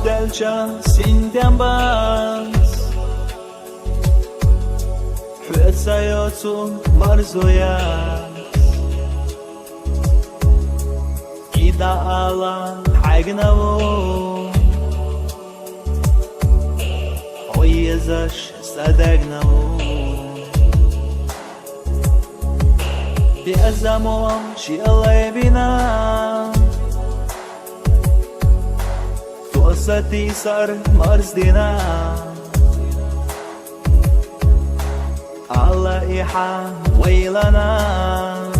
دلچا سندم باز حسایاتو مرزویاس ideala حقناو ويزاش صدقناو بأزمو شيء بنا توسطي صار مرزدنا الله إيحا ويلناش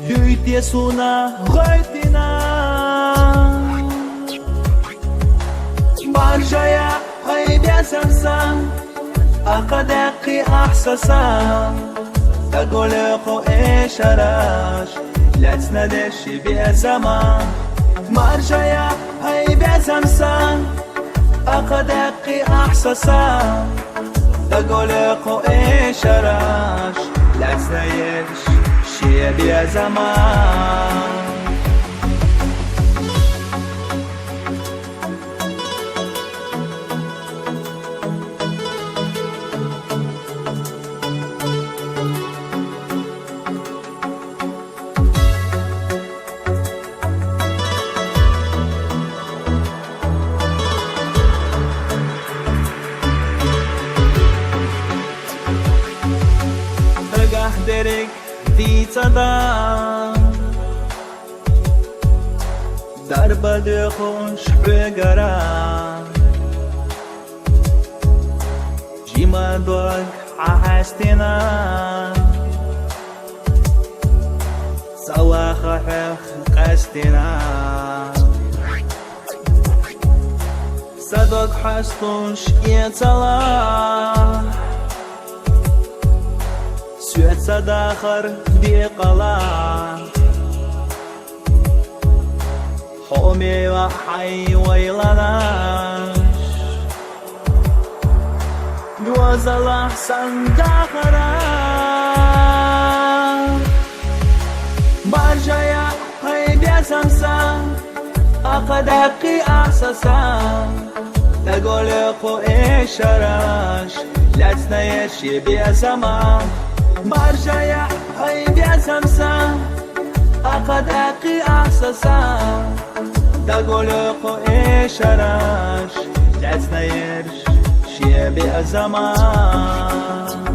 Lütje suna غيتنا برجايا هيدي سمسان أقدقي أحساسا تقولقو إيش راش لا تنادش بيا زمان مرجايا هيدي سمسان أقدقي أحساسا تقولقو إيش راش لا تنادش شيء بيا زمان درك دیتدم در بد خوش بگرم جیما دوگ عهستنا سوا خفخ قستنا صدق حستوش يتلا سويت صداخر بقلا حومي وحي ويلناش جواز الأحسن داخرا برجايا هيدي سمسا أقدقي أحساسا تقولقو إيش راش لا تنايش بيا زمان برجايا هيدي سمسا أقدقي أحساسا تقولقو إيش راش لا تنايش بيا زمان